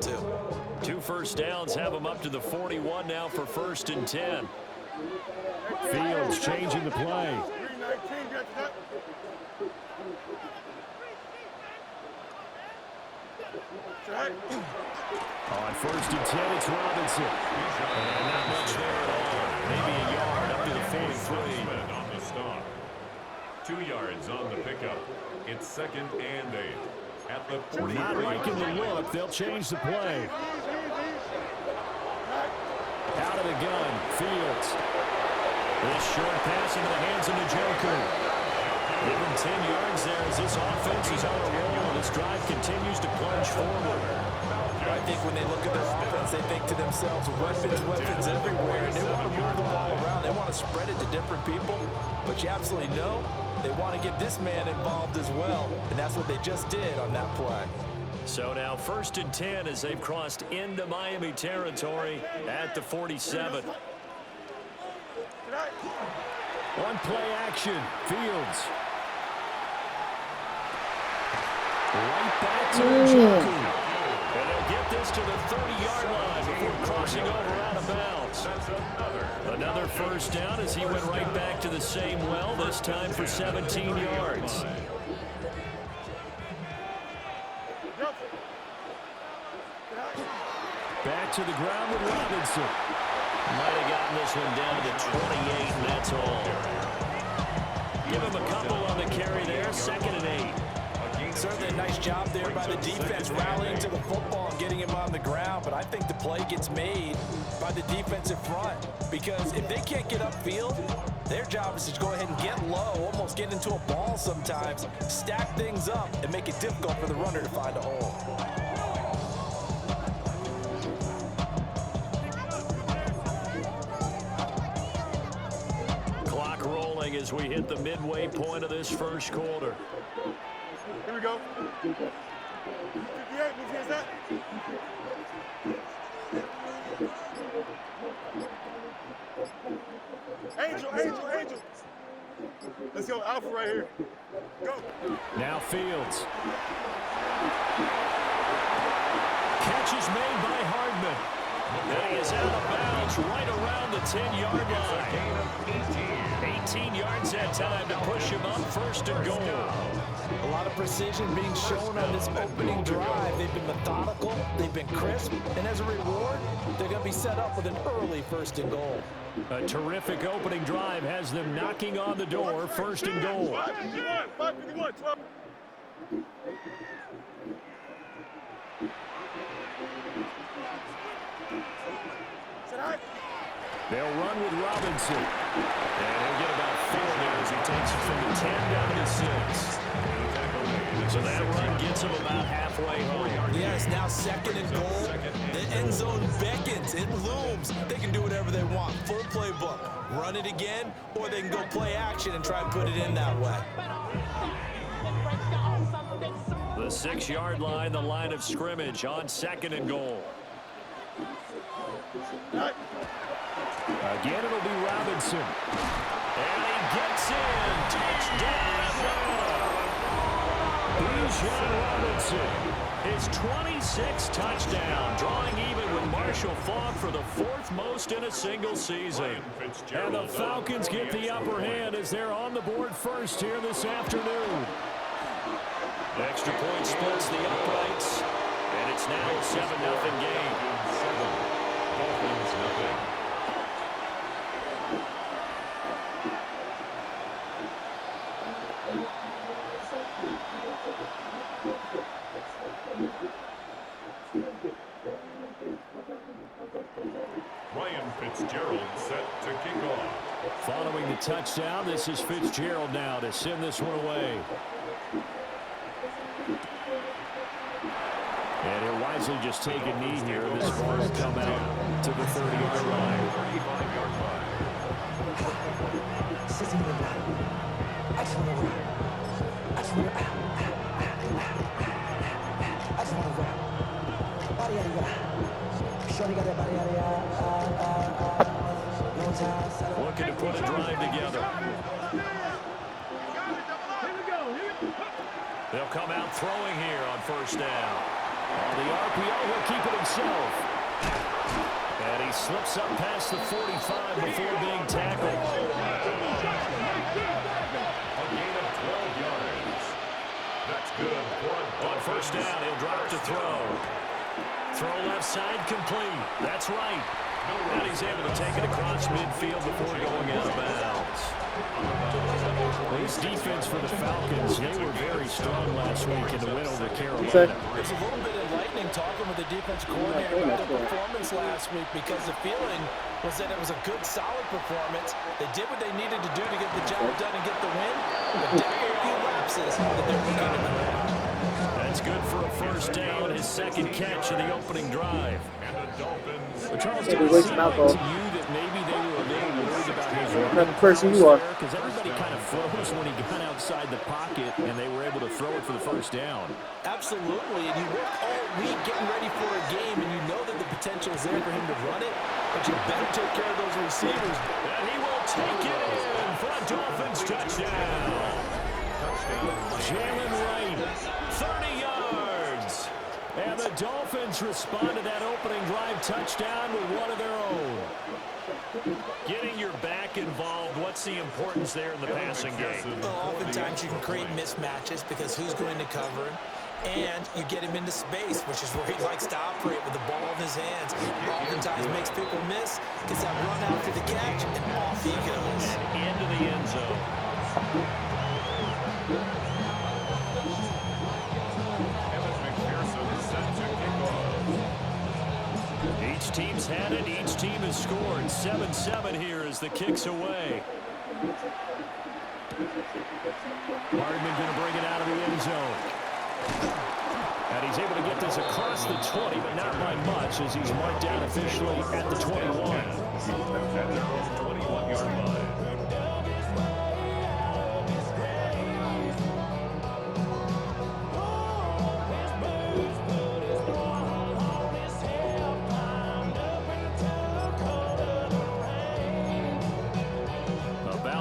too. 2 first downs have them up to the 41 now for 1st and 10. Fields changing the play. On 1st and 10, it's Robinson. And not much there at all. Maybe a yard up to the 43. On the stop. 2 yards on the pickup. It's 2nd and 8. At the 43. Not liking the look. They'll change the play. Out of the gun, Fields. This short pass into the hands of Njoku. Give him 10 yards there as this offense is on a roll. This drive continues to plunge forward. I think when they look at their offense, they think to themselves, weapons everywhere, and they want to move the ball around. They want to spread it to different people, but you absolutely know they want to get this man involved as well, and that's what they just did on that play. So now 1st and 10 as they've crossed into Miami territory at the 47. One play action, Fields. Right back to Njoku. And they'll get this to the 30-yard line before crossing over out of bounds. Another first down as he went right back to the same well, this time for 17 yards. Back to the ground with Robinson. Might have gotten this one down to the 28, and that's all. Give him a couple on the carry there, 2nd and 8. Certainly a nice job there by the defense rallying to the football and getting him on the ground, but I think the play gets made by the defensive front because if they can't get upfield, their job is to go ahead and get low, almost get into a ball sometimes, stack things up, and make it difficult for the runner to find a hole. Clock rolling as we hit the midway point of this first quarter. Here we go. 58, who's that? Angel. Let's go, Alpha right here. Go. Now Fields. Catch is made by Hardman. And he is out of bounds right around the 10-yard line. 18 yards that time to push him up 1st and goal. A lot of precision being shown on this opening drive. They've been methodical, they've been crisp, and as a reward, they're going to be set up with an early 1st and goal. A terrific opening drive has them knocking on the door, 1st and goal. 551, 12. They'll run with Robinson. And he'll get about 4 there as he takes it from the 10 down to 6. So that run gets him about halfway home. Yes, now 2nd and goal. The end zone beckons. It looms. They can do whatever they want. Full playbook. Run it again, or they can go play action and try and put it in that way. The 6-yard line, the line of scrimmage on 2nd and goal. Again, it'll be Robinson. And he gets in. Touchdown, Atlanta. Bijan Robinson. His 26th touchdown, drawing even with Marshall Faulk for the 4th most in a single season. And the Falcons get the upper hand as they're on the board first here this afternoon. Extra point splits the uprights, and it's now a 7-0 game. Ryan Fitzgerald set to kick off. Following the touchdown, this is Fitzgerald now to send this one away. And he'll wisely just take a knee here. This ball will come out to the 30-yard line. 35-yard line. Looking to put a drive together. They'll come out throwing here on 1st down. On the RPO, he'll keep it himself. And he slips up past the 45 before being tackled. A gain of 12 yards. That's good for a On first down, he'll drop to throw. Throw left side complete. That's right. And he's able to take it across midfield before going out of bounds. This defense for the Falcons, they were very strong last week in the win over Carolina. It's a little bit enlightening talking with the defense coordinator about their performance last week, because the feeling was that it was a good, solid performance. They did what they needed to do to get the job done and get the win. But there were a few lapses that they were going to correct. That's good for a first down, his second catch of the opening drive. But Charles, did it seem like to you that maybe they were a little worried about his running person you are? Because everybody kind of froze when he got outside the pocket and they were able to throw it for the first down. Absolutely, and you work all week getting ready for a game, and you know that the potential is there for him to run it, but you better take care of those receivers. And he will take it in for a Dolphins touchdown. Jalen Wright, 30 yards. And the Dolphins respond to that opening drive touchdown with one of their own. Getting your back involved, what's the importance there in the passing game? Well, oftentimes you can create mismatches because who's going to cover him, and you get him into space, which is where he likes to operate with the ball in his hands. Oftentimes makes people miss, gets that run after the catch, and off he goes. Into the end zone. Each team's had it. Each team has scored. 7-7 here as the kick's away. Hardman going to bring it out of the end zone. And he's able to get this across the 20, but not by much, as he's marked down officially at the 21. 21-yard line.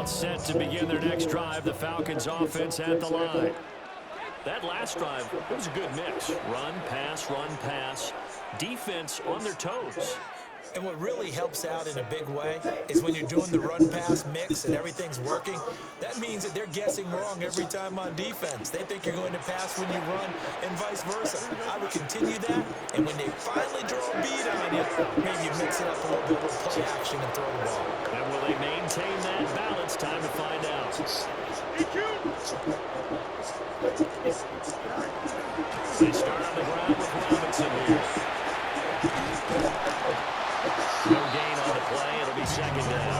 Set to begin their next drive. The Falcons offense at the line. That last drive, it was a good mix. Run, pass, defense on their toes. And what really helps out in a big way is when you're doing the run-pass mix and everything's working, that means that they're guessing wrong every time on defense. They think you're going to pass when you run and vice versa. I would continue that, and when they finally draw a beat on you, maybe you mix it up a little bit with play action and throw the ball. And will they maintain that balance? Time to find out. They start on the ground with Robinson here. No gain on the play. It'll be second down.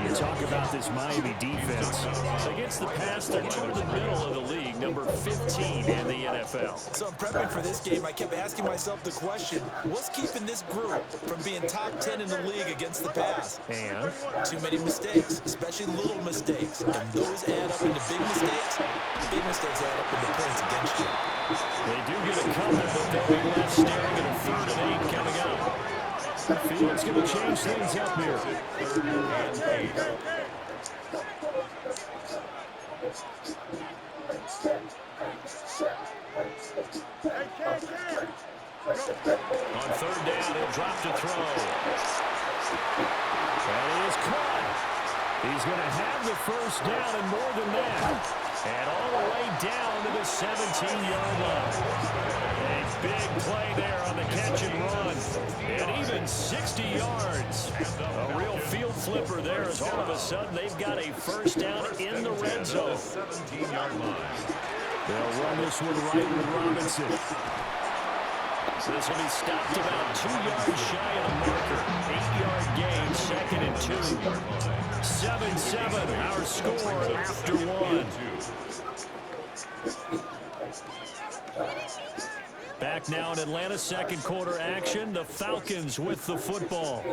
You talk about this Miami defense. Against the pass, they're toward the middle of the league, number 15 in the NFL. So in prepping for this game, I kept asking myself the question, what's keeping this group from being top 10 in the league against the pass? And too many mistakes, especially little mistakes. And those add up into big mistakes. Big mistakes add up into points against you. They do get a couple, but they'll be left staring at a 3rd and 8 coming up. Field's going to change things up here. 3rd and 8. On 3rd down, he'll drop to throw. And he is caught. He's going to have the first down and more than that. And all the way down to the 17-yard line. A big play there on the catch and run. And even 60 yards. A real field flipper there as all of a sudden they've got a first down in the red zone. 17-yard line. They'll run this one right with Robinson. So this will be stopped about 2 yards shy of the marker. 8-yard gain, 2nd and 2. 7-7, our score after 1. Back now in Atlanta, second quarter action. The Falcons with the football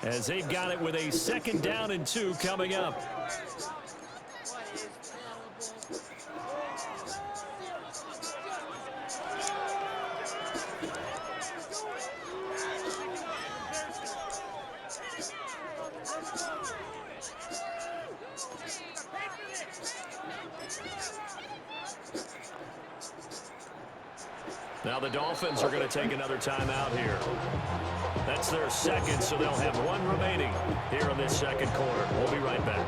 as they've got it with a 2nd down and 2 coming up. Now the Dolphins are going to take another timeout here. That's their second, so they'll have one remaining here in this second quarter. We'll be right back.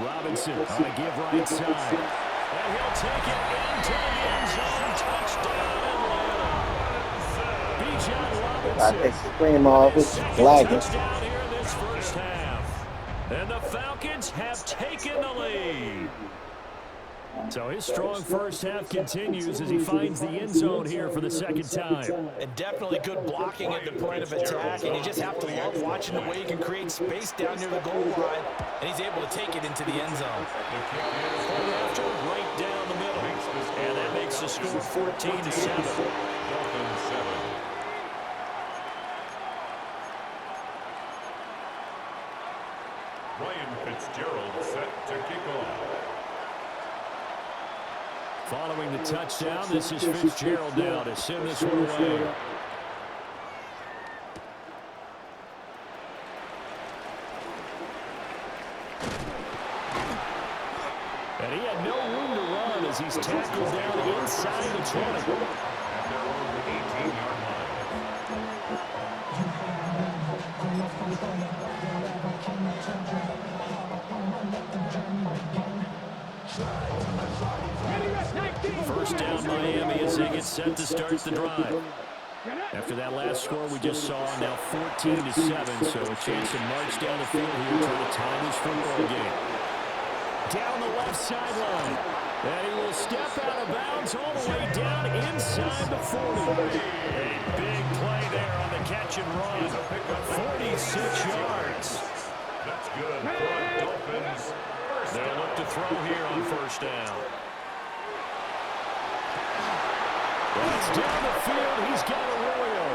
Robinson on a give right side. And he'll take it into the end zone. Touchdown, Atlanta. Bijan Robinson. I take the screen off. It's lagging. Touchdown here in this first half. And the Falcons have taken the lead. So his strong first half continues as he finds the end zone here for the second time. And definitely good blocking at the point of attack, and you just have to love watching the way he can create space down near the goal line, and he's able to take it into the end zone. After right down the middle, and that makes the score 14-7. Ryan Fitzgerald set to kick off. Following the touchdown, this is Fitzgerald now to send this one away. And he had no room to run as he's tackled down inside the 20. At their own 18-yard line. First down Miami as they get set to start the drive. After that last score we just saw, now 14-7, so a chance to march down the field here toward a timeless football game. Down the left sideline. And he will step out of bounds all the way down inside the 40. A big play there on the catch and run. 46 yards. That's good. Dolphins. They'll look to throw here on first down. That's down the field. He's got Arroyo.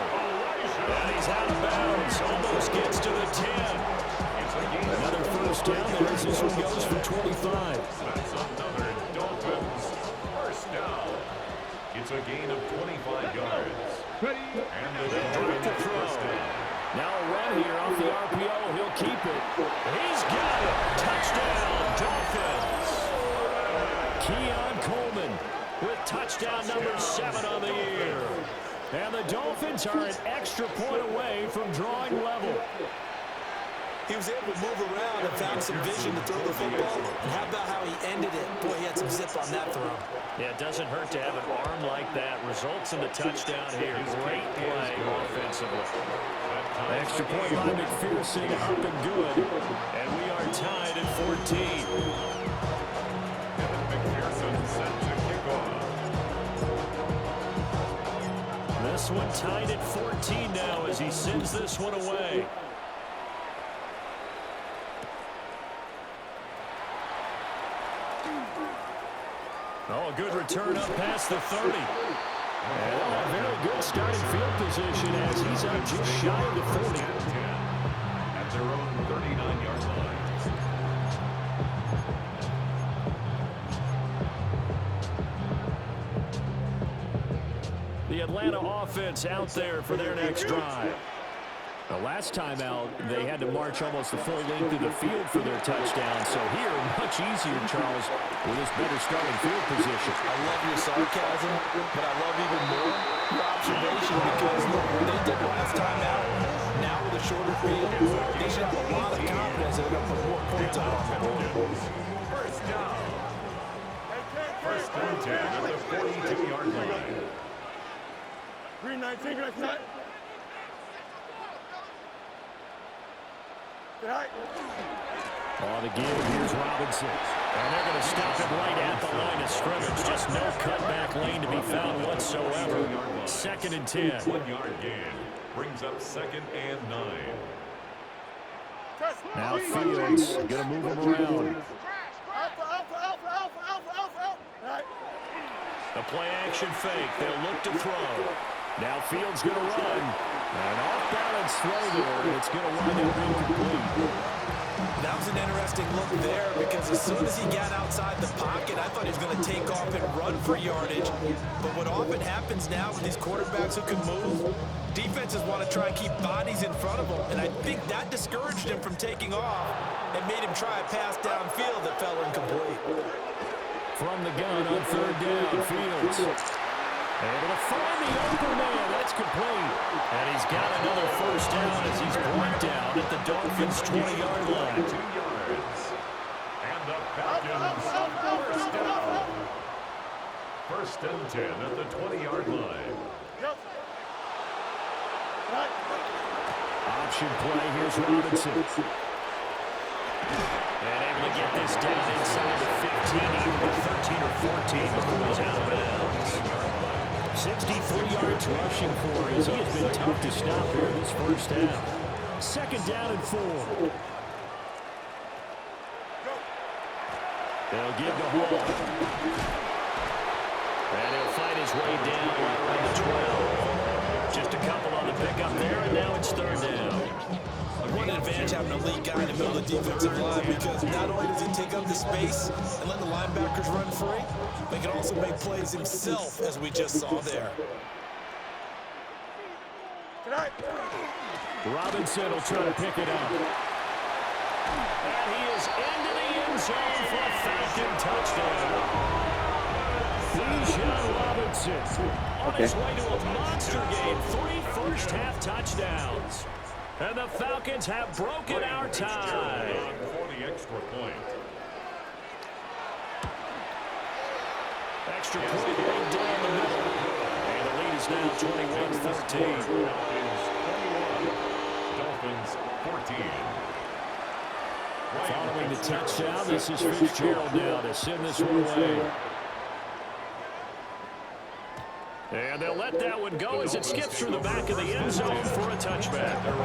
And he's out of bounds. Almost gets to the 10. Another first down there as this one goes for 25. That's another Dolphins first down. It's a gain of 25 yards. And the Dolphins first down. Now a run here off the RPO. He'll keep it. He's got it. Touchdown, Dolphins. Keon Coleman with touchdown number 7 on the year. And the Dolphins are an extra point away from drawing level. He was able to move around and found some vision to throw the football. And how about how he ended it? Boy, he had some zip on that throw. Yeah, it doesn't hurt to have an arm like that. Results in the touchdown here. Great play offensively. Extra point by McPherson, up and good. And we are tied at 14. And McPherson set to kick off. This one tied at 14 now as he sends this one away. Oh, a good return up past the 30. And a very good starting field position as he's out just shy of the 40. At their own 39-yard line. The Atlanta offense out there for their next drive. The last time out, they had to march almost the full length of the field for their touchdown. So here, much easier, Charles, with this better starting field position. I love your sarcasm, but I love even more your observation because, look, what they did last time out, now with a shorter field, they should have a lot of confidence that they're going to put more points up on the board. First down. First and 10 at the 42-yard line. Green 19, green 19. On the give, here's Robinson. And they're going to stop him right at the line of scrimmage. Just no cutback lane to be found whatsoever. Second and 10. 1-yard gain brings up second and 9. Now Fields going to move him around. The play action fake. They'll look to throw. Now Fields going to run. An off-balance throw there, and it's going to wind up incomplete. That was an interesting look there because as soon as he got outside the pocket, I thought he was going to take off and run for yardage. But what often happens now with these quarterbacks who can move, defenses want to try and keep bodies in front of them. And I think that discouraged him from taking off and made him try a pass downfield that fell incomplete. From the gun on third down, Fields able to find the open man. That's complete. And he's got another first down as he's brought down at the Dolphins' 20-yard line. 2 yards. And the Falcons first down. First and 10 at the 20-yard line. Option play. Here's Robinson. And able to get this down inside the 15, even the 13 or 14 before he's out of bounds. 63 yards rushing for us. He has been tough to stop here this first half. Second down and 4. They'll give the ball. And he'll fight his way down right around the 12. Just a couple on the pickup there, and now it's third down. One advantage having a elite guy in the middle of the defensive line because not only does he take up the space and let the linebackers run free, but he can also make plays himself, as we just saw there. Robinson will try to pick it up. And he is into the end zone for a Falcon touchdown. Bijan Robinson on his way to a monster game. 3 first-half touchdowns. And the Falcons have broken our tie. For the extra point. Extra point right down the middle. And the lead is now 21-14. Dolphins 14. Following the touchdown, this is Fitzgerald now to send this one away. And they'll let that one go as it skips through the back of the end zone for a touchback. How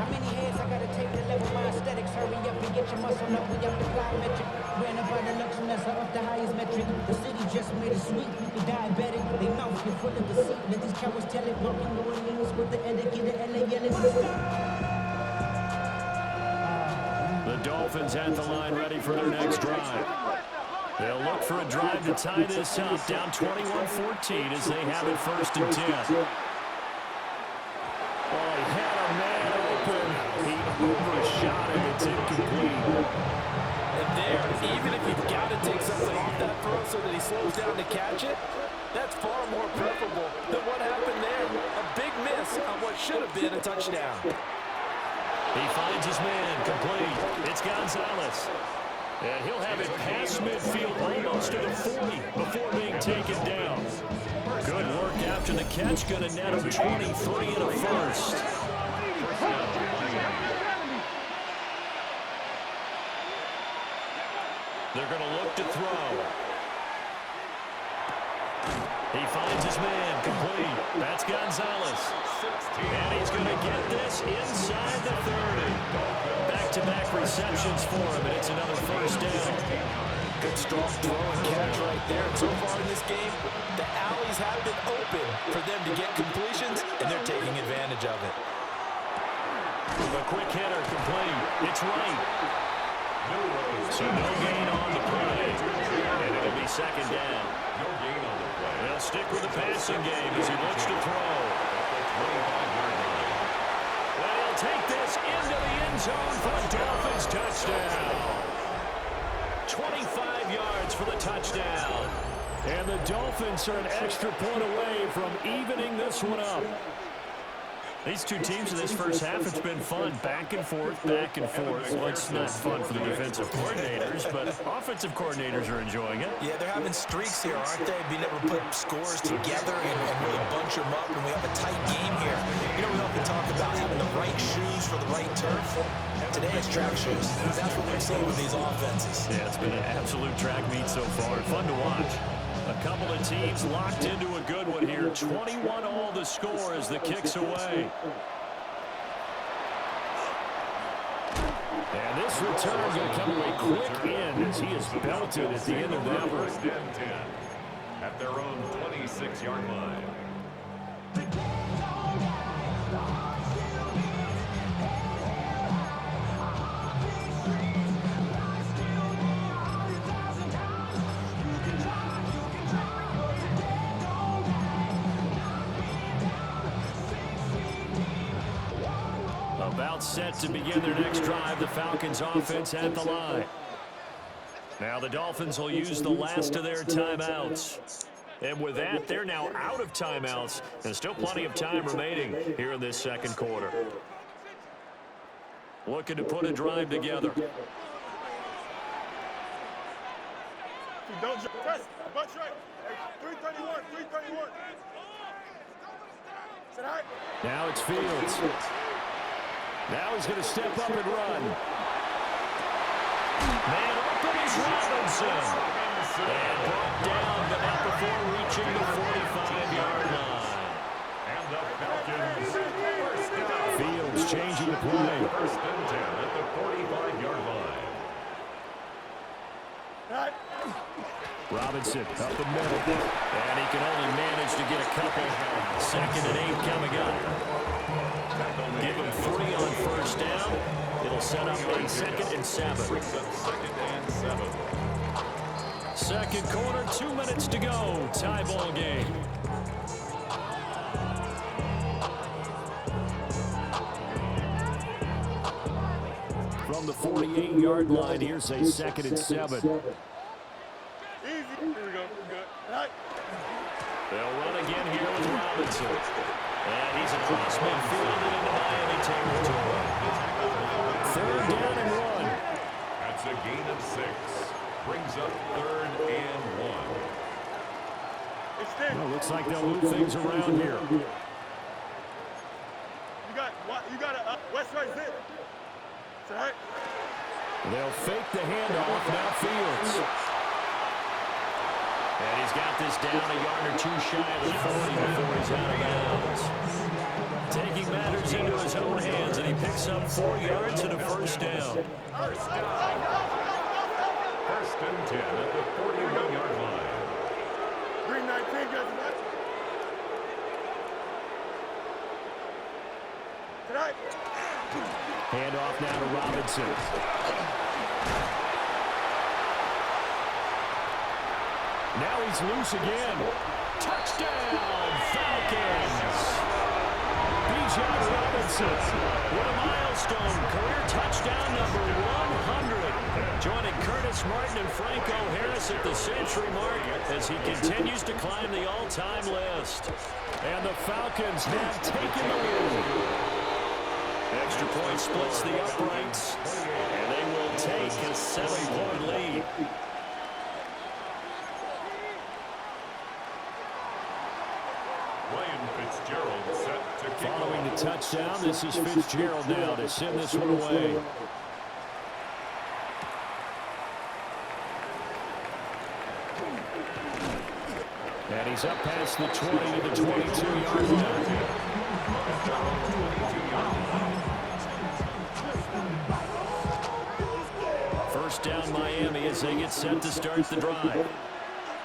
many heads I gotta take to level my aesthetics? Hurry up and get your muscle up. We got the plyometric. Ran up by the luxuriness of the highest metric. The city just made it sweet. People diabetic. They mouth get full of deceit. Let these cowards tell it. Walking New Orleans with the etiquette. LA yelling. The Dolphins at the line ready for their next drive. They'll look for a drive to tie this up. Down 21-14 as they have it first and 10. Oh, he had a man open. He overshot him. It's incomplete. And there, even if you've got to take something off that throw so that he slows down to catch it, that's far more preferable than what happened there. A big miss on what should have been a touchdown. He finds his man complete. It's Gonzalez. And he'll have it past midfield almost to the 40 before being taken down. Good work after the catch. Going to net him 23 and a first. They're going to look to throw. He finds his man complete. That's Gonzalez. And he's going to get this inside the 30. Back-to-back receptions for him, and it's another first down. Good strong throw and catch right there. And so far in this game, the alleys have been open for them to get completions, and they're taking advantage of it. A quick hitter complete. It's right. So no gain on the play. And it'll be second down. No gain on the play. They'll stick with the passing game as he looks to throw. Well, he'll take this into the end zone for a Dolphins touchdown. 25 yards for the touchdown. And the Dolphins are an extra point away from evening this one up. These two teams in this first half, it's been fun. Back and forth, back and forth. Well, it's not fun for the defensive coordinators, but offensive coordinators are enjoying it. Yeah, they're having streaks here, aren't they? Being able to put scores together and really bunch them up, and we have a tight game here. You know, we often talk about having the right shoes for the right turf. Today it's track shoes. That's what we're seeing with these offenses. Yeah, it's been an absolute track meet so far. Fun to watch. A couple of teams locked into a good one here. 21 all the score as the kick's away. And this return going to come away quick in as he is belted at the end of that one. First and 10 at their own 26-yard line. About set to begin their next drive. The Falcons offense at the line. Now the Dolphins will use the last of their timeouts. And with that, they're now out of timeouts. And still plenty of time remaining here in this second quarter. Looking to put a drive together. Don't press. Bunch right. 331. 331. Now it's Fields. Now he's going to step up and run. Man open is Robinson. And brought down, but not before reaching the 45-yard line. And the Falcons first down. Fields changing the play. First and 10 at the 45-yard line. Robinson up the middle. And he can only manage to get a couple. 2nd and 8 coming up. Give him 3 on first down. It'll set up a 2nd and 7. Second and 7. Second quarter, 2 minutes to go. Tie ball game. From the 48-yard line, here's a 2nd and 7. Easy. Here we go. Good. They'll run again here with Robinson. And he's across midfield and into Miami territory. 3rd down and 1. That's a gain of 6. Brings up 3rd and 1. Well, looks like they'll move things around here. You got a West right zip. Right. They'll fake the handoff. Now Fields. And he's got this down a yard or 2 shy of the 40 before he's out of bounds. Taking matters into his own hands, and he picks up 4 yards and a first down. First and 10 at the 41-yard line. 319, guys. Tonight. Handoff now to Robinson. Now he's loose again. Touchdown, Falcons! Bijan Robinson with a milestone career touchdown number 100. Joining Curtis Martin and Franco Harris at the century mark as he continues to climb the all-time list. And the Falcons have taken the lead. Extra point splits the uprights, and they will take a 7-point lead. Following the touchdown, this is Fitzgerald now to send this one away. And he's up past the 20 to the 22-yard line. First down Miami as they get set to start the drive.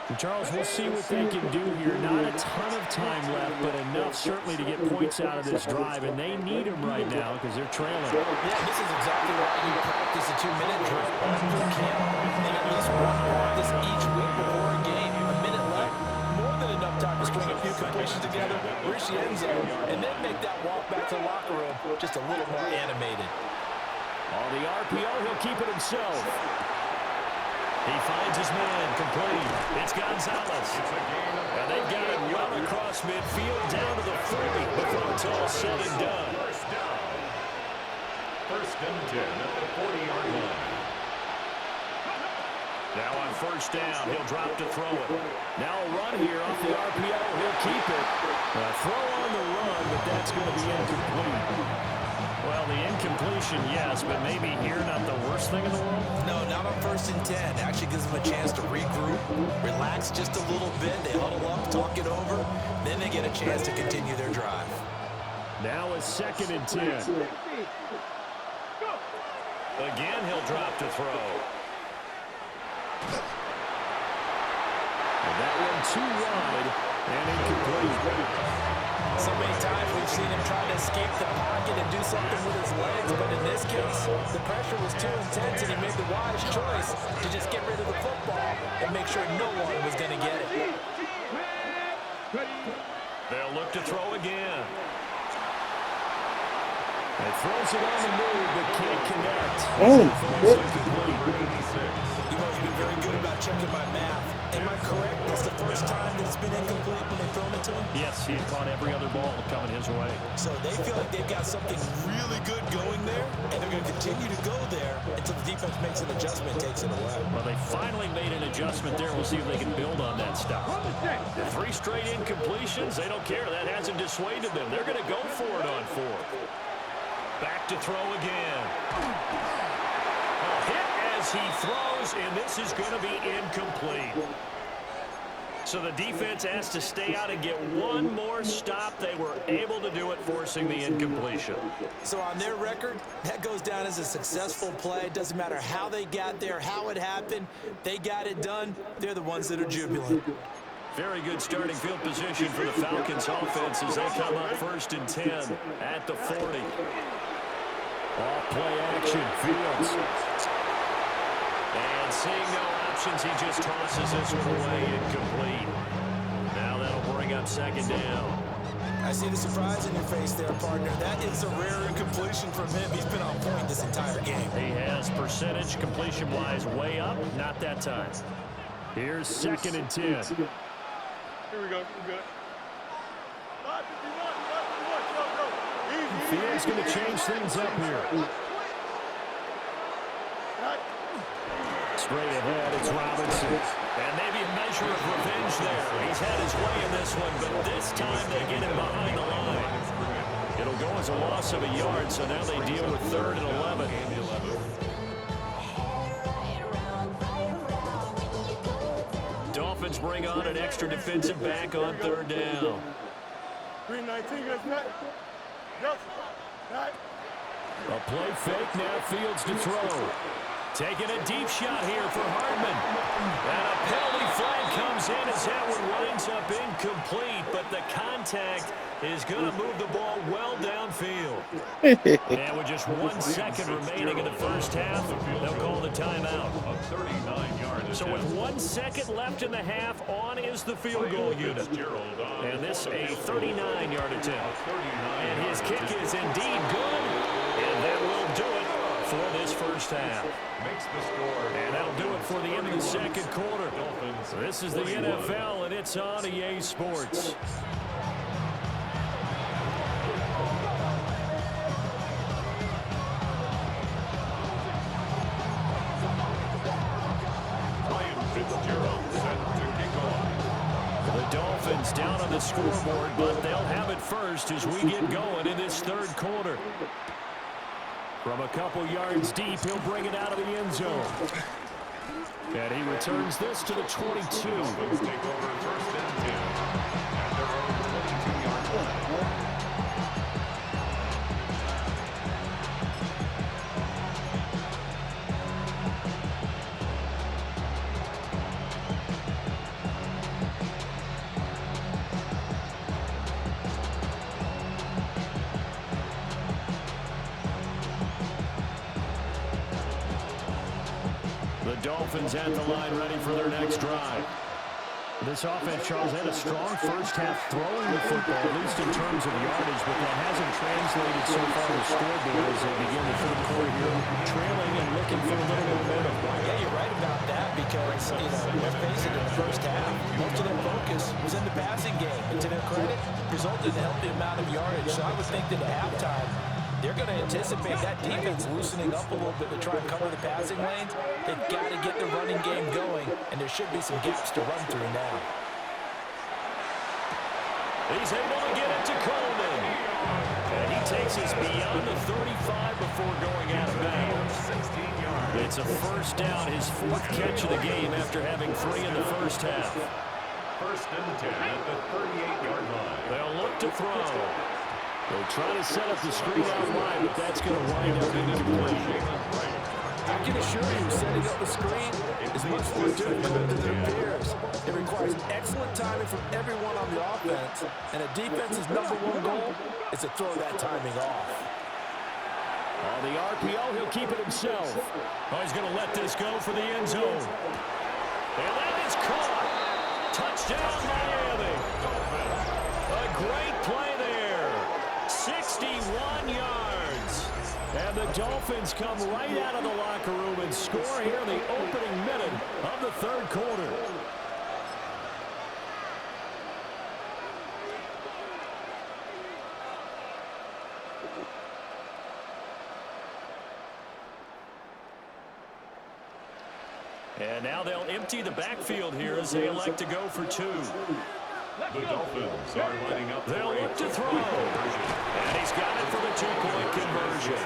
And Charles, we'll see what they can do here. Not a ton of time left, but enough certainly to get points out of this drive, and they need them right now because they're trailing. Yeah, this is exactly why you practice a 2-minute drill. You can't, and at least one practice each week before a game. A minute left, more than enough time to string a few completions together, reach the end zone, and then make that walk back to the locker room just a little more animated. On the RPO, he'll keep it himself. He finds his man, complete. It's Gonzalez. And they've got it well across midfield, down to the 40 before it's all said and done. First and 10 at the 40-yard line. Now on first down, he'll drop to throw it. Now a run here off the RPO. He'll keep it. A throw on the run, but that's going to be incomplete. Well, the incompletion, yes, but maybe here not the worst thing in the world? No, not on first and 10. Actually gives them a chance to regroup, relax just a little bit. They huddle up, talk it over. Then they get a chance to continue their drive. Now a 2nd and 10. Again, he'll drop to throw. And that one too wide and incomplete. So many times we've seen him try to escape the pocket and do something with his legs, but in this case, the pressure was too intense and he made the wise choice to just get rid of the football and make sure no one was going to get it. They'll look to throw again. It throws it on the move, but can't connect. You've always been very good about checking my math. Am I correct? That's the first time that it's been incomplete when they've thrown it to him? Yes, he had caught every other ball coming his way. So they feel like they've got something really good going there, and they're going to continue to go there until the defense makes an adjustment and takes it away. Well, they finally made an adjustment there. We'll see if they can build on that stuff. 3 straight incompletions, they don't care. That hasn't dissuaded them. They're going to go for it on 4th. Back to throw again. A hit as he throws, and this is going to be incomplete. So the defense has to stay out and get one more stop. They were able to do it, forcing the incompletion. So on their record, that goes down as a successful play. It doesn't matter how they got there, how it happened. They got it done. They're the ones that are jubilant. Very good starting field position for the Falcons offense as they come up 1st and 10 at the 40. Off play action, Fields. And seeing no options, he just tosses this one away, incomplete. Now that'll bring up 2nd down. I see the surprise in your face there, partner. That is a rare incompletion from him. He's been on point this entire game. He has percentage completion-wise way up, not that time. Here's 2nd and 10. Here we go. We're good. Fields going to change things up here. Straight ahead, it's Robinson. And maybe a measure of revenge there. He's had his way in this one, but this time they get him behind the line. It'll go as a loss of a yard, so now they deal with 3rd and 11. Dolphins bring on an extra defensive back on 3rd down. 319, that's not. A play fake, now Fields to throw. Taking a deep shot here for Hardman. And a penalty flag comes in as that one winds up incomplete, but the contact is going to move the ball well downfield. And with just 1 second remaining in the first half, they'll call the timeout. So with 1 second left in the half, on is the field goal unit. And this a 39-yard attempt. And his kick is indeed good, and that will do it for this first half. And that'll do it for the end of the 2nd quarter. This is the NFL, and it's on EA Sports. The Dolphins down on the scoreboard, but they'll have it first as we get going in this 3rd quarter. From a couple yards deep, he'll bring it out of the end zone. And he returns this to the 22. Take over 1st and 10 at their own 22-yard line. The Dolphins at the line ready for their next drive. This offense, Charles, had a strong first half throwing the football, at least in terms of yardage, but that hasn't translated so far to scoreboard as they begin the 3rd quarter here, trailing and looking for a little momentum. Yeah, you're right about that because, let's face it, in the first half, most of their focus was in the passing game. And to their credit, resulted in a healthy amount of yardage. So I would think that at halftime, they're going to anticipate that defense loosening up a little bit to try and cover the passing lanes. They've got to get the running game going, and there should be some gaps to run through now. He's able to get it to Coleman. And he takes us beyond the 35 before going out of bounds. It's a first down, his 4th catch of the game after having 3 in the first half. 1st and 10 at the 38-yard line. They'll look to throw. They'll try to set up the screen out wide, but that's going to wind up incomplete. I can assure you, setting up a screen is much more difficult than it appears. It requires excellent timing from everyone on the offense, and a defense's #1 goal is to throw that timing off. On the RPO, he'll keep it himself. Oh, he's going to let this go for the end zone. And that is caught. Touchdown, Miami. A great play there. 61 yards. And the Dolphins come right out of the locker room and score here in the opening minute of the third quarter. And now they'll empty the backfield here as they elect to go for two. The Dolphins are lining up. They'll look to throw. And he's got it for the two-point conversion.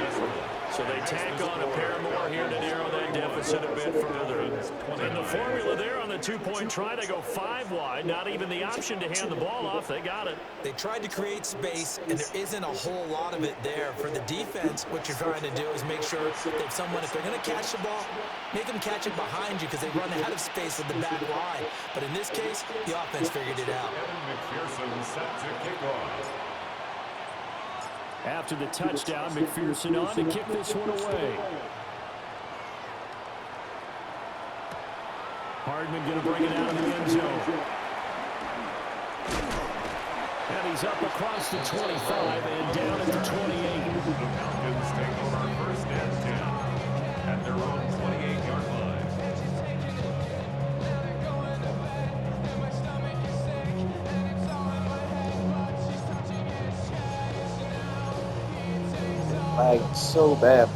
So they tack on a pair more here to narrow that deficit a bit further. And the formula there on the two-point try, they go 5 wide. Not even the option to hand the ball off. They got it. They tried to create space, and there isn't a whole lot of it there. For the defense, what you're trying to do is make sure that someone, if they're going to catch the ball, make them catch it behind you because they run out of space at the back line. But in this case, the offense figured it out. McPherson set to kick off. After the touchdown, McPherson on to kick this one away. Hardman going to bring it out of the end zone. And he's up across the 25 and down at the 28. The Falcons take over 1st and 10 at their own 28-yard line. Like so bad.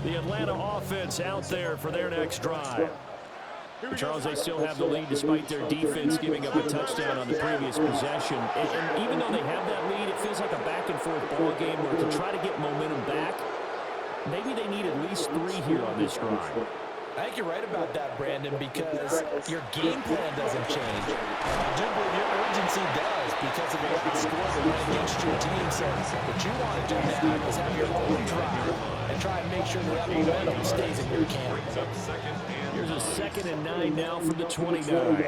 The Atlanta offense out there for their next drive. Charles, they still have the lead despite their defense giving up a touchdown on the previous possession. And even though they have that lead, it feels like a back-and-forth ball game where to try to get momentum back, maybe they need at least 3 here on this drive. I think you're right about that, Brandon, because your game plan doesn't change. I do believe your urgency does because of the last score that went against your team. So what you want to do now is have your own drive and try and make sure that momentum stays in your camp. Here's a 2nd and 9 now from the 29.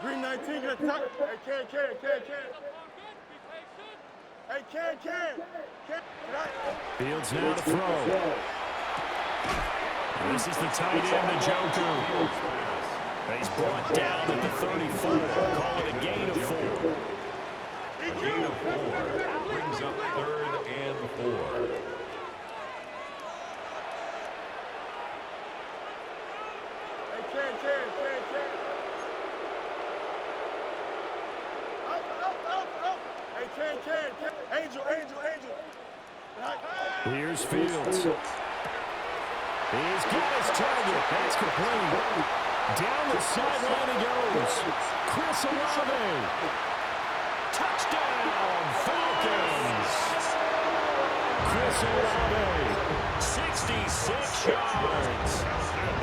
Green 19, get a tuck. Hey, Ken. Fields now to throw. This is the tight end, Njoku. He's brought down at the 34. Call it a gain of 4. A gain of 4 brings up 3rd and 4. Hey, Ken. Up. Hey, Ken. Angel. Here's Fields. He's got his target. That's complete. Down the sideline he goes. Chris Olave. Touchdown, Falcons. Chris Olave, 66 yards.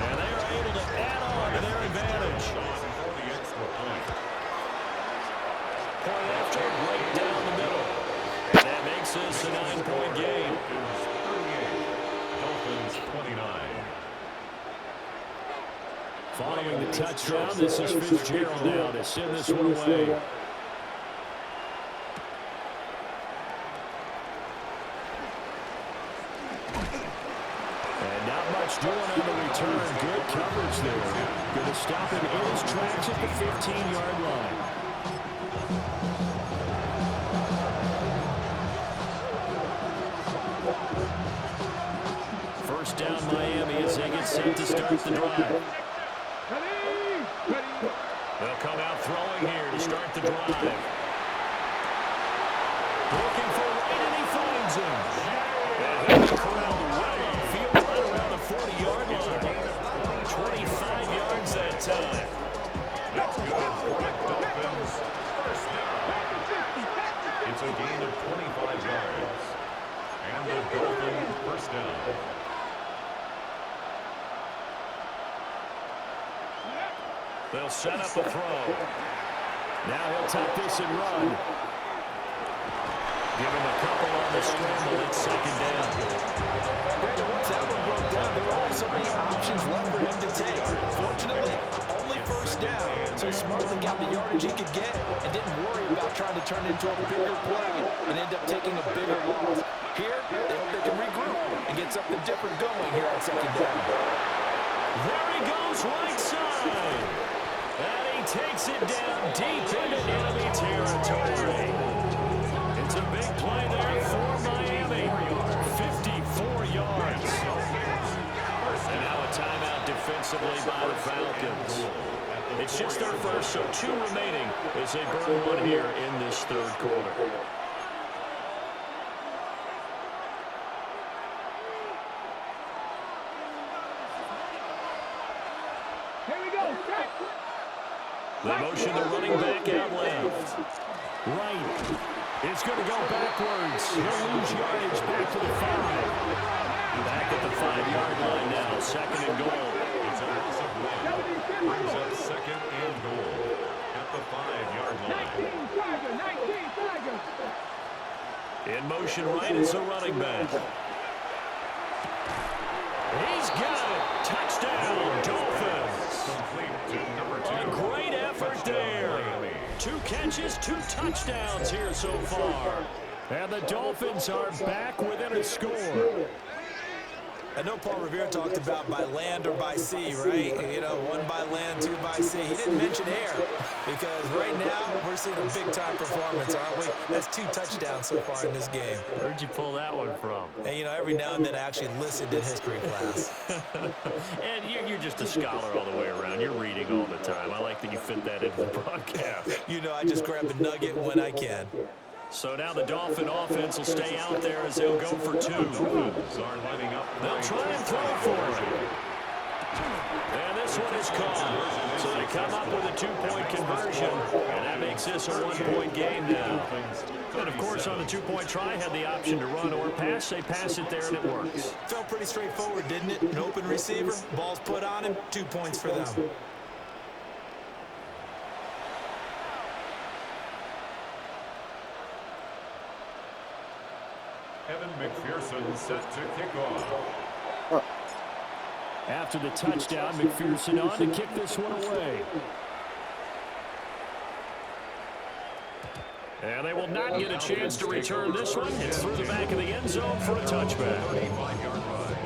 And they are able to add on to their advantage. Point after, right down the middle. And that makes this a 9-point game. Dolphins 29. Following the touchdown, this is Fitzgerald now to send this one away. And not much doing on the return. Good coverage there. Going to stop him in his tracks at the 15-yard line. First down Miami as they get set to start the drive. They'll come out throwing here to start the drive. Looking for Wright, and he finds him. And he'll be corralled right on field, right around the 40-yard line. 25 yards that time. That's good for the Dolphins. First down. It's a gain of 25 yards. And the Dolphins first down. They'll set up a throw. Now he'll take this and run. Give him a couple on the scramble. It's second down. Brandon, once that one broke down, there were only so many options left for him to take. Fortunately, only first down, so he smartly got the yardage he could get and didn't worry about trying to turn it into a bigger play and end up taking a bigger loss. Here, they can regroup and get something different going here on second down. There he goes, right side. And he takes it down deep into enemy territory. It's a big play there for Miami. 54 yards. And now a timeout defensively by the Falcons. It's just their first, so 2 remaining as they burn one here in this third quarter. They motion the running back out left. Right. It's going to go backwards. He'll lose yardage back to the 5. Back at the 5-yard line now. Second and goal. It's a massive win. Brings up second and goal at the 5-yard line. In motion right, it's a running back. He's got it. Touchdown, Dolphins. A great effort there. 2 catches, 2 touchdowns here so far. And the Dolphins are back within a score. I know Paul Revere talked about by land or by sea, right? You know, 1 by land, 2 by sea. He didn't mention air because right now we're seeing a big-time performance, aren't we? That's 2 touchdowns so far in this game. Where'd you pull that one from? And, you know, every now and then I actually listened in history class. And you're just a scholar all the way around. You're reading all the time. I like that you fit that into the broadcast. You know, I just grab a nugget when I can. So now the Dolphin offense will stay out there as they'll go for 2. They'll try and throw for it. And this one is caught. So they come up with a 2-point conversion, and that makes this a 1-point game now. And, of course, on the 2-point try, had the option to run or pass. They pass it there, and it works. Felt pretty straightforward, didn't it? An open receiver, ball's put on him, 2 points for them. Evan McPherson set to kick off. After the touchdown, McPherson on to kick this one away. And they will not get a chance to return this one. It's through the back of the end zone for a touchback. 35-yard run.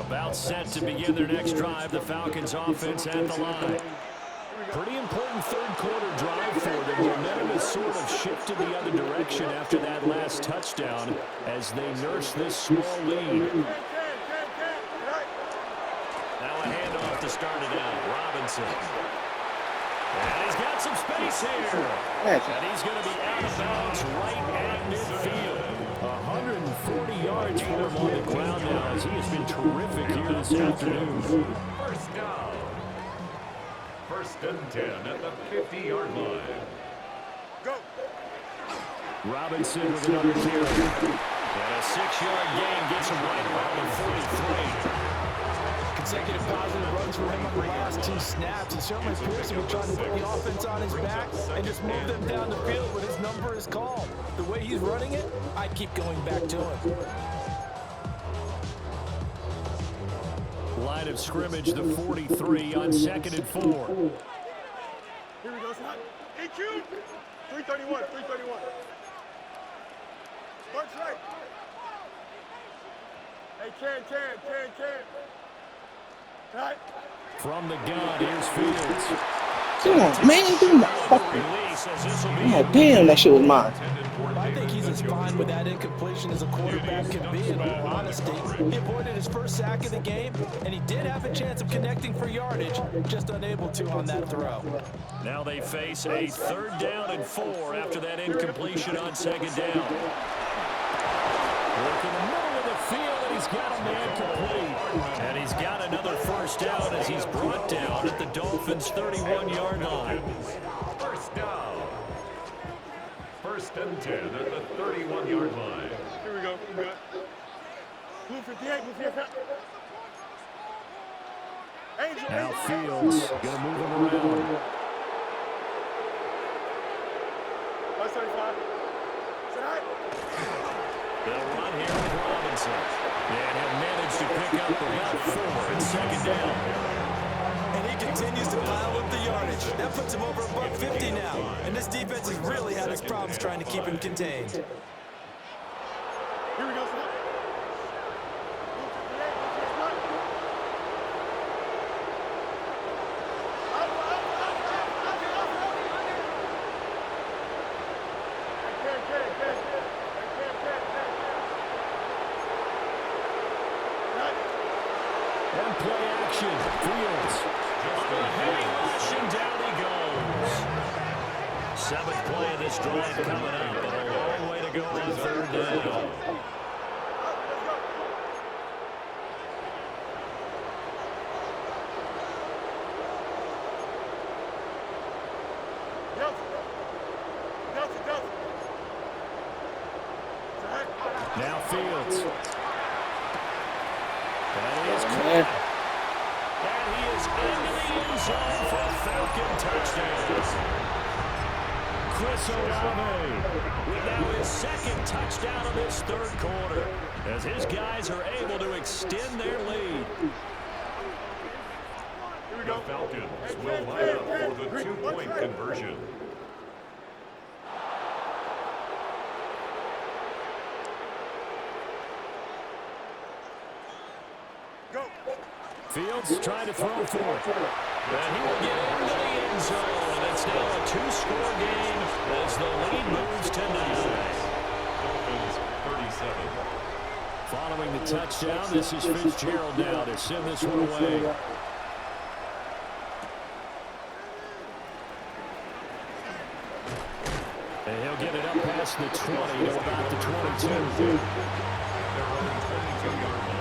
About set to begin their next drive. The Falcons offense at the line. Pretty important third quarter drive for them. Momentum has sort of shifted the other direction after that last touchdown as they nurse this small lead. Now a handoff to start it out. Robinson. And he's got some space here. And he's going to be out of bounds right at midfield. 140 yards for him on the ground now as he has been terrific here this afternoon. First down. First and 10 at the 50-yard line. Go. Robinson with another carry. And a 6-yard gain gets him right around the 43. Consecutive positive runs for him on the last 2 snaps. And certainly Pearson will try to put the offense on his back and just move them down the field when his number is called. The way he's running it, I'd keep going back to him. Line of scrimmage, the 43 on 2nd and 4. Here we go, son. EQ. 331, 331. Punch right. Hey, can. Right. From the gun, here's Fields. Come on, man, give me the fucking. God damn, that shit was mine. I think he's as fine with that incompletion as a quarterback can be, in all honesty. He avoided his first sack of the game, and he did have a chance of connecting for yardage, just unable to on that throw. Now they face a 3rd down and 4 after that incompletion on 2nd down. Work in the middle of the field, and he's got a man complete. And he's got another first down as he's brought down at the Dolphins' 31-yard line. First down. First First and 10 at the 31-yard line. Here we go. We're good. Blue 58, blue 58. Angel, Now Angel. Fields going to move him around. Last 35. Sit high. They'll run here with Robinson. And he'll manage to pick up about 4 and second down. And he continues to pile up the yardage. That puts him over $150 now. And this defense has really had its problems trying to keep him contained. Here we go, sit high. Play action. Fields. On a heavy rush, and down he goes. 7th play of this drive coming up, but a long way to go on 3rd down. Now Fields. That is caught. And he is into the end zone for a Falcon touchdown. Chris Olave with now his 2nd touchdown of this 3rd quarter as his guys are able to extend their lead. The Falcons will line up for the 2-point conversion. Fields trying to throw for it. And he will get into the end zone. And it's now a 2-score game as the lead moves to 9. Dolphins 37. Following the touchdown, this is Fitzgerald now to send this one away. And he'll get it up past the 20 to about the 22. They're running 22-yard line.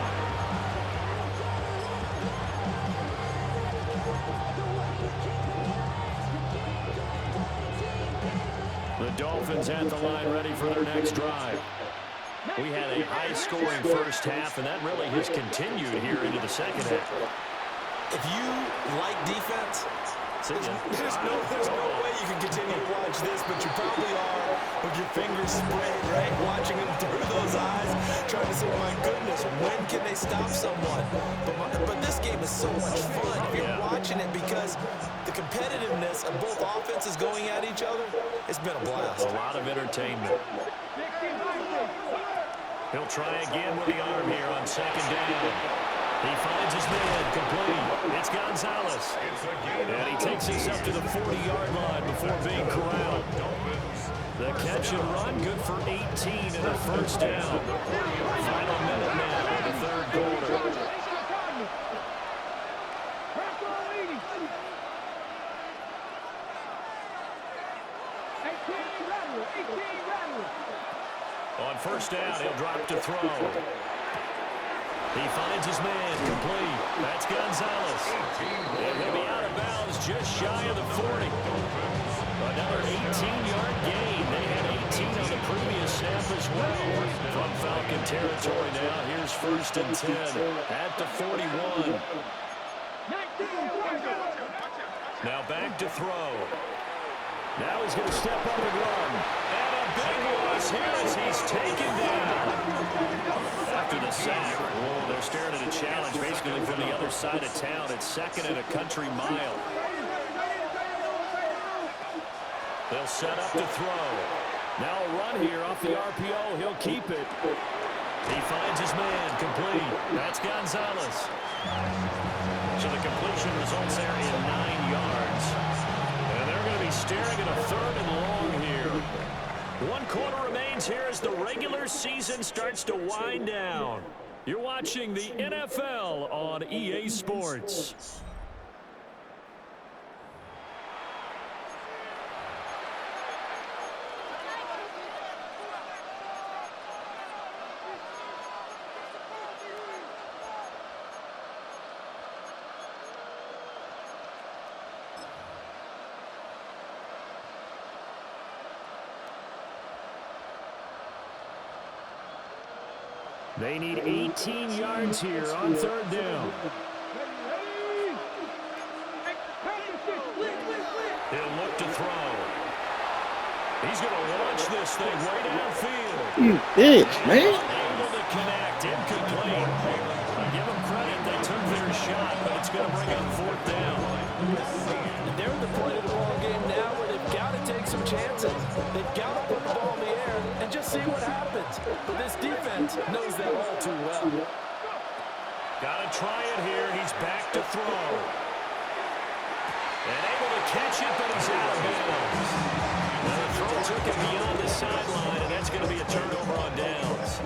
The Dolphins at the line ready for their next drive. We had a high-scoring first half, and that really has continued here into the second half. If you like defense, there's no way you can continue to watch this, but you probably are with your fingers spread, right? Watching them through those eyes, trying to say, my goodness, when can they stop someone? But this game is so much fun if you're watching it because the competitiveness of both offenses going at each other, it's been a blast. A lot of entertainment. He'll try again with the arm here on 2nd down. He finds his man complete. It's Gonzalez. And he takes us up to the 40-yard line before being corralled. The catch and run, good for 18 and a first down. Final minute now in the 3rd quarter. On 1st down, he'll drop to throw. He finds his man complete. That's Gonzalez. And he'll be out of bounds just shy of the 40. Another 18-yard gain. They had 18 on the previous snap as well. From Falcon territory now, here's 1st and 10 at the 41. Now back to throw. Now he's going to step up and run. And a big loss here as he's taken down. After the sack, they're staring at a challenge basically from the other side of town. It's 2nd and a country mile. They'll set up to throw. Now a run here off the RPO. He'll keep it. He finds his man complete. That's Gonzalez. So the completion results there in 9 yards. And they're going to be staring at a 3rd and long here. 1 quarter remains here as the regular season starts to wind down. You're watching the NFL on EA Sports. They need 18 yards here on third down. He'll look to throw. He's going to launch this thing way downfield. You bitch, man. Able to connect. Incomplete. Give them credit. They took their shot, but it's going to bring up fourth down. And they're at the point of the ball game now where they've got to take some chances. They've got to put the ball in the air and just see what happens. But this defense knows that all too well. Got to try it here. He's back to throw. And able to catch it, but he's out of bounds. Now the throw took it beyond the sideline, and that's going to be a turnover on downs.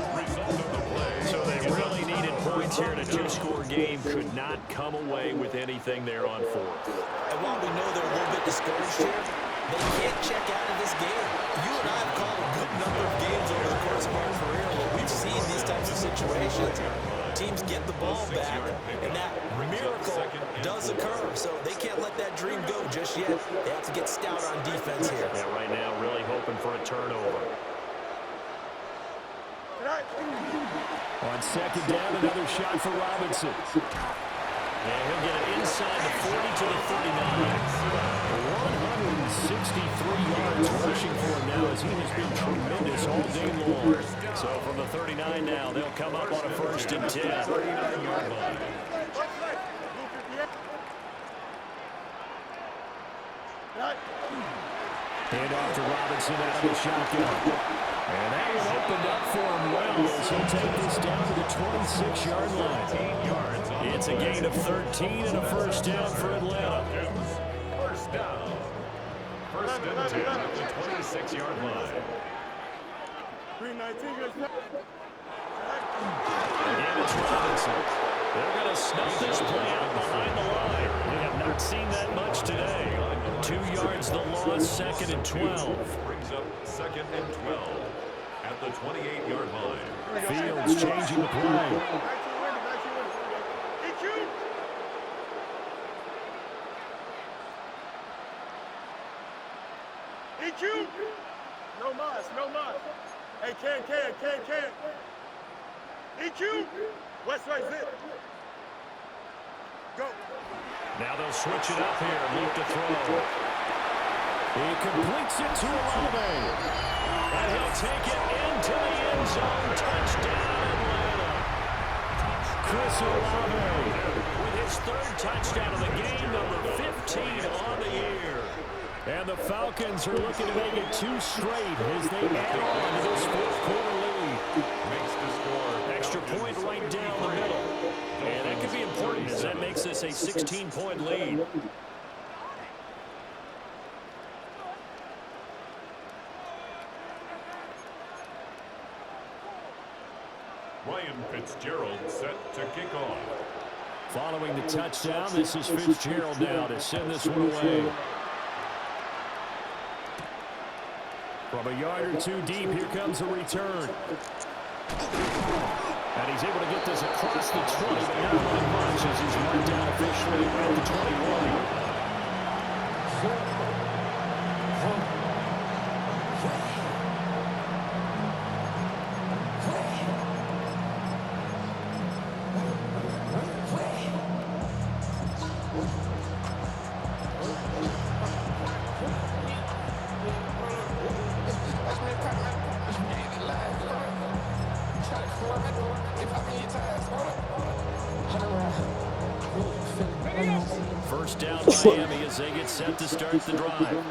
So they really needed points here in a two-score game. Could not come away with anything there on fourth. And while we know they're a little bit discouraged here, they can't check out of this game. You and I have called a good number of games over the course of our career where we've seen these types of situations. Teams get the ball back, and that miracle does occur. So they can't let that dream go just yet. They have to get stout on defense here. Yeah, right now really hoping for a turnover. On second down, another shot for Robinson. And he'll get it inside the 40 to the 39. 163 yards rushing for him now as he has been tremendous all day long. So from the 39 now, they'll come up on a first and 10. Hand off to Robinson out of the shotgun. And that one opened up for him well as he'll take this down to the 26-yard line. It's a gain of 13 and a first down for Atlanta. First down. First and 10 at the 26-yard line. Again, it's Robinson. They're going to snuff this play out behind the line. We have not seen that much today. 2 yards the loss, second and 12. Brings up second and 12 at the 28-yard line. Fields changing the play. EQ! No mas, no mas. Hey, can. EQ! West right zip. Go. Now they'll switch it up here and look to throw. He completes it to Olave. And he'll take it into the end zone. Touchdown, Atlanta. Chris Olave with his third touchdown of the game, number 15 on the year. And the Falcons are looking to make it 2 straight as they add on to this fourth-quarter lead. Makes the score. Extra point right down the middle. And that could be important as that makes this a 16-point lead. Ryan Fitzgerald set to kick off. Following the touchdown, this is Fitzgerald now to send this one away. From a yard or 2 deep, here comes a return. And he's able to get this across the 20, but not by much as he's run down officially at the 21. First down Miami as they get set to start the drive.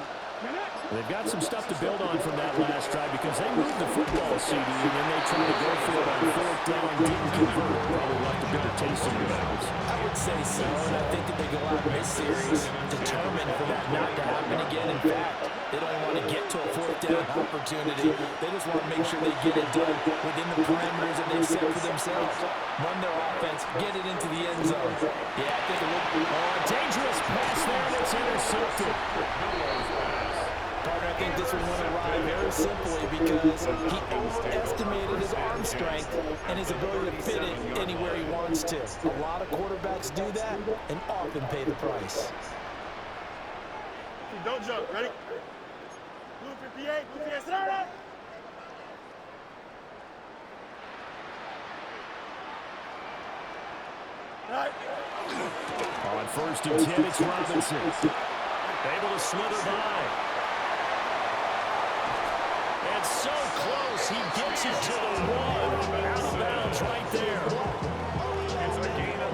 They've got some stuff to build on from that last drive because they moved the football, CD, and then they tried to go for it on fourth down, didn't convert. Probably left a bitter taste in their mouths. I would say so, and I think that they go out in this series determined for that not to happen again. In fact, they don't want to get to a fourth down opportunity. They just want to make sure they get it done within the parameters that they've set for themselves. Run their offense, get it into the end zone. Yeah, I think a dangerous pass there, and it's intercepted. Partner, I think this one went awry very simply because he overestimated his arm strength and his ability to fit it anywhere he wants to. A lot of quarterbacks do that and often pay the price. Don't jump. Ready? Blue 58. Blue 58. Sit down. On 1st and 10, it's Robinson. Able to slither by. And so close, he gets it to the 1. Out of bounds right there.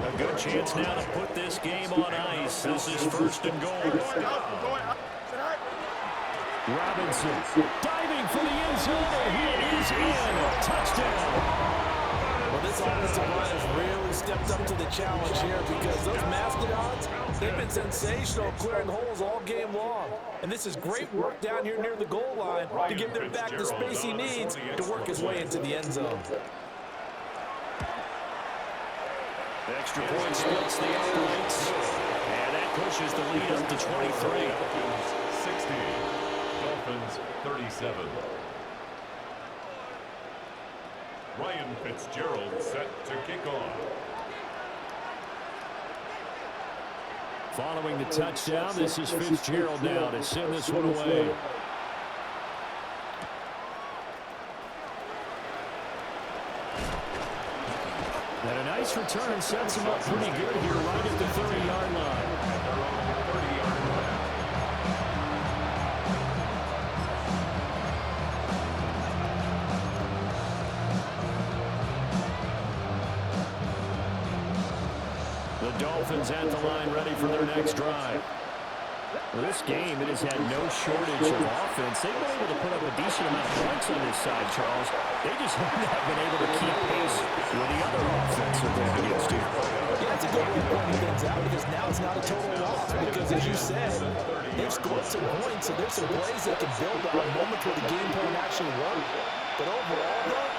A good chance now to put this game on ice. This is 1st and goal. Robinson diving for the end zone, and he is in. Touchdown. Well, this offensive line has really stepped up to the challenge here because those Mastodons, they've been sensational clearing holes all game long. And this is great work down here near the goal line to give their back the space he needs to work his way into the end zone. Extra point splits the uprights, and that pushes the lead up to 23. 60. Dolphins 37. Ryan Fitzgerald set to kick off. Following the touchdown, this is Fitzgerald now to send this one away. And a nice return sets him up pretty good here right at the 30-yard line. The Dolphins at the line ready for their next drive. Well, this game, it has had no shortage of offense. They've been able to put up a decent amount of points on this side, Charles. They just have not been able to keep pace with the other offense they're going against you. Yeah, that's a good way of pointing things out because now it's not a total loss because, as you said, they've scored some points, so there's some plays they can build on moments where the game plan actually worked. But overall, though,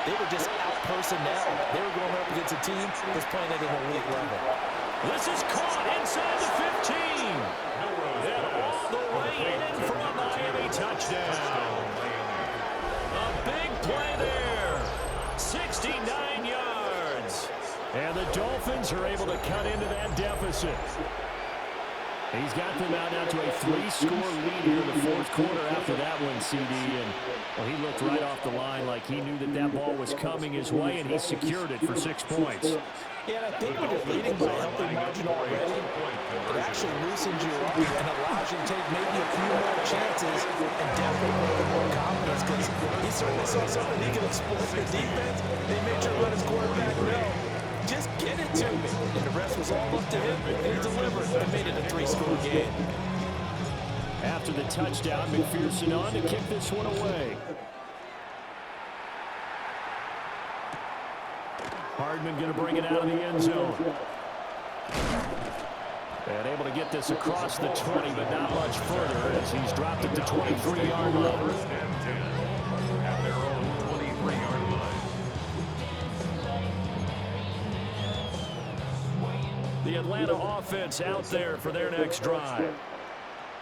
they were just out-personnel. They were going up against a team that's playing at an elite level. This is caught inside the 15. And all the way in for a Miami touchdown. A big play there. 69 yards. And the Dolphins are able to cut into that deficit. He's got them out now to a 3-score lead here in the 4th quarter after that one, CD. And well, he looked right off the line like he knew that that ball was coming his way, and he secured it for 6 points. Yeah, and I think when you're leading by a healthy margin already, it actually loosens you up and allows you to take maybe a few more chances and definitely a little more confidence because he certainly saw something he could exploit the defense. They made sure to let his quarterback know, just get it to me. And the rest was all up to him, and he delivered and made it a 3-score game. After the touchdown, McPherson on to kick this one away. Hardman going to bring it out of the end zone. And able to get this across the 20, but not much further as he's dropped it to 23-yard line. At their own 23-yard line. The Atlanta offense out there for their next drive.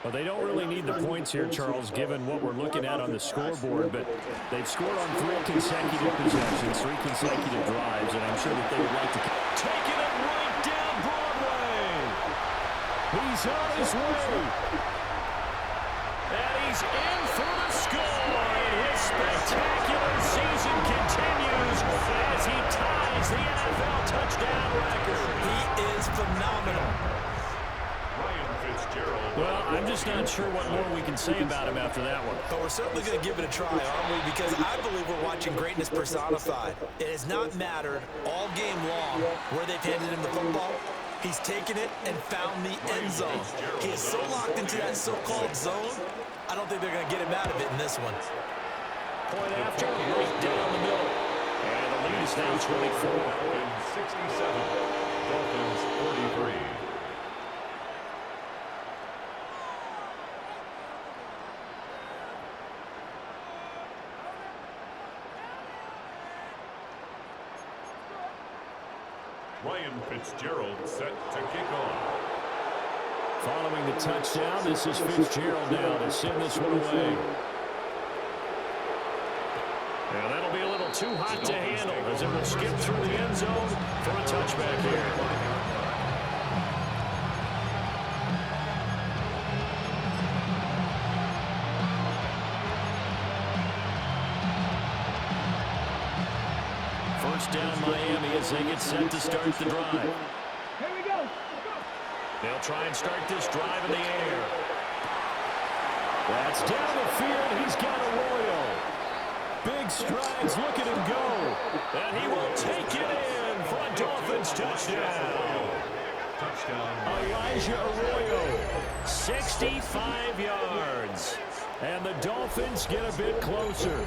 Well, they don't really need the points here, Charles, given what we're looking at on the scoreboard, but they've scored on 3 consecutive possessions, 3 consecutive drives, and I'm sure that they would like to taking it right down Broadway. He's on his way. And he's in for the score, and his spectacular season continues as he ties the NFL touchdown record. He is phenomenal. Well, I'm just not sure what more we can say about him after that one. But we're certainly going to give it a try, aren't we? Because I believe we're watching greatness personified. It has not mattered all game long where they've handed him the football. He's taken it and found the end zone. He is so locked into that so-called zone, I don't think they're going to get him out of it in this one. Point after, right down the middle. And the lead is now 24. 67. Dolphins 43. Ryan Fitzgerald set to kick off. Following the touchdown, this is Fitzgerald now to send this one away. And that'll be a little too hot to handle as it will skip through the end zone for a touchback here. First down Miami as they get set to start the drive. They'll try and start this drive in the air. That's down the field. He's got a Royal. Big strides. Look at him go. And he will take it in for a Dolphins touchdown. Elijah Arroyo, 65 yards. And the Dolphins get a bit closer.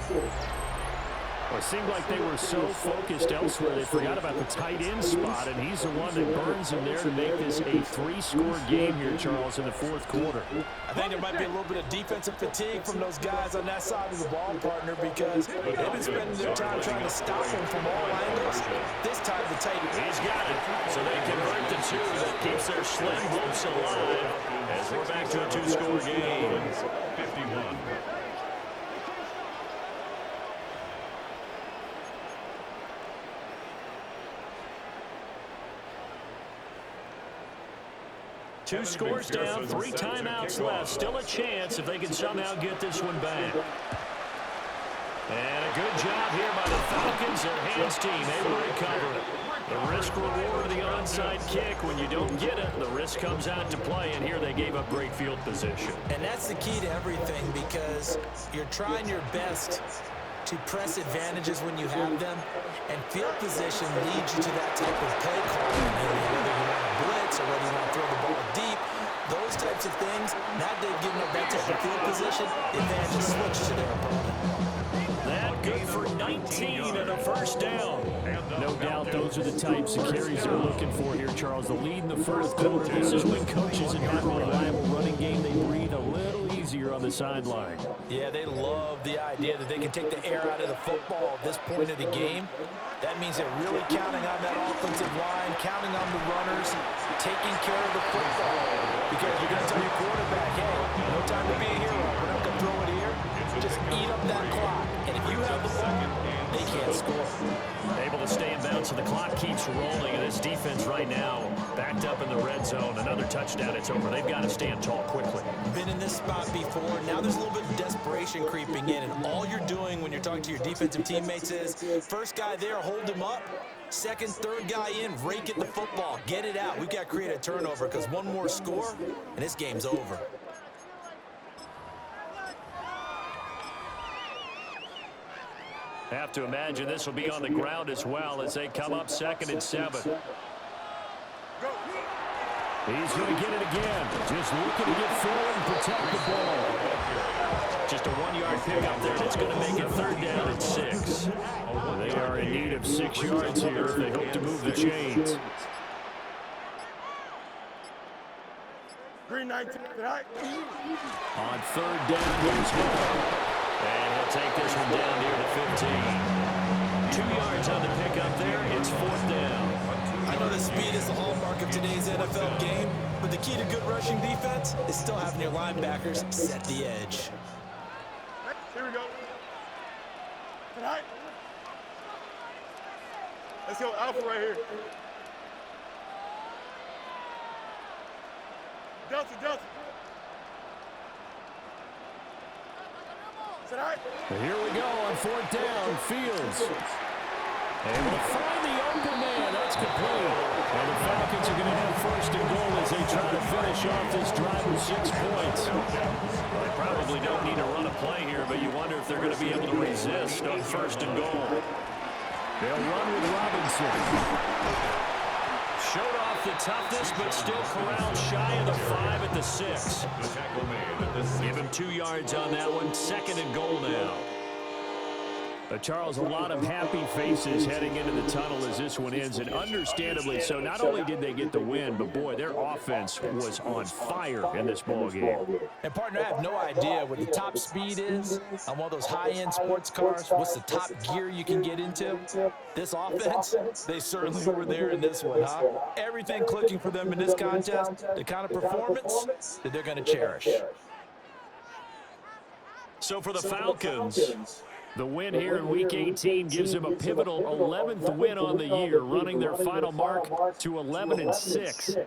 Well, it seemed like they were so focused elsewhere they forgot about the tight end spot, and he's the one that burns them there to make this a 3-score game here, Charles, in the fourth quarter. I think there might be a little bit of defensive fatigue from those guys on that side of the ball, partner, because they've been spending their time trying to stop him from all angles. This time the tight end. He's got it, so they convert the two. That keeps their slim hopes alive as we're back to a 2-score game. 51. Two scores down, 3 timeouts left. Still a chance if they can somehow get this one back. And a good job here by the Falcons. Their hands team able to recover. The risk reward of the onside kick. When you don't get it, the risk comes out to play. And here they gave up great field position. And that's the key to everything, because you're trying your best to press advantages when you have them. And field position leads you to that type of play calling. Whether you want to blitz or whether you want to throw the ball deep, those types of things. Now they've given up that type of field position. The advantage is switched to their opponent. That good for 19 and a first down. No doubt those are the types of carries they're looking for here, Charles. The lead in the first quarter. This is when coaches and have a reliable running game. They breathe a little easier on the sideline. Yeah, they love the idea that they can take the air out of the football at this point of the game. That means they're really counting on that offensive line, counting on the runners, taking care of the football. Because you're going to tell your quarterback, hey, no time to be a hero. We're not going to throw it here. Just eat up that clock. And if you have the ball, they can't score. Able to stay in bounds, so the clock keeps rolling. And this defense right now, backed up in the red zone. Another touchdown, it's over. They've got to stand tall quickly. Been in this spot before. Now there's a little bit of desperation creeping in. And all you're doing when you're talking to your defensive teammates is, first guy there, hold him up. Second, third guy in, rake at the football. Get it out. We've got to create a turnover, because one more score, and this game's over. Have to imagine this will be on the ground as well as they come up 2nd and 7. He's going to get it again. Just looking to get forward and protect the ball. Just a 1-yard pickup there. That's going to make it 3rd down and 6. They are in need of 6 yards here if they hope to move the chains. Green 19 tonight. On 3rd down, here's Hall. And he'll take this one down near the 15. 2 yards on the pickup there. It's 4th down. I know that speed is the hallmark of today's NFL game, but the key to good rushing defense is still having your linebackers set the edge. Here we go. Tonight. Let's go alpha right here. Delta, Delta. Here we go on 4th down. Fields able to find the open man. That's complete. And the Falcons are going to have 1st and goal as they try to finish off this drive with 6 points. Well, they probably don't need to run a play here, but you wonder if they're going to be able to resist on 1st and goal. They'll run with Robinson. Showed off the toughness, but still corralled shy of the 5 at the 6. Give him 2 yards on that one. 2nd and goal now. Charles, a lot of happy faces heading into the tunnel as this one ends, and understandably so. Not only did they get the win, but boy, their offense was on fire in this ball game. And partner, I have no idea what the top speed is on one of those high-end sports cars. What's the top gear you can get into? This offense, they certainly were there in this one, huh? Everything clicking for them in this contest, the kind of performance that they're going to cherish. So for the Falcons, the win here in Week 18 gives them a pivotal 11th win on the year, running their final mark to 11-6.